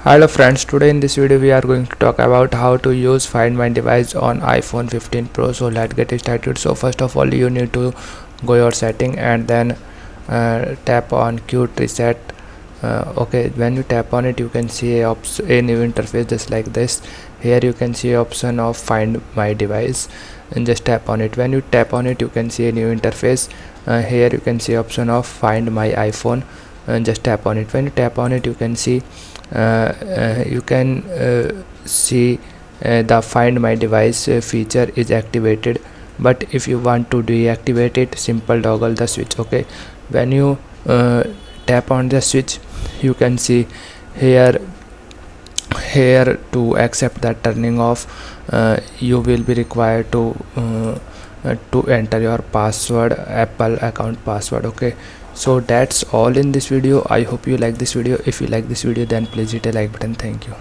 Hello friends, today in this video we are going to talk about how to use Find My Device on iPhone 15 Pro. So let's get started. So first of all you need to go your setting and then tap on Quick Reset. Okay, when you tap on it you can see a new interface just like this. Here you can see option of Find My Device and just tap on it. When you tap on it you can see a new interface. Here you can see option of Find My iPhone and just tap on it. When you tap on it you can see the Find My Device feature is activated, but if you want to deactivate it, simple toggle the switch. Okay, when you tap on the switch you can see here to accept the turning off you will be required to enter your password, Apple account password. Okay, so that's all in this video. I hope you like this video. If you like this video then please hit a like button. Thank you.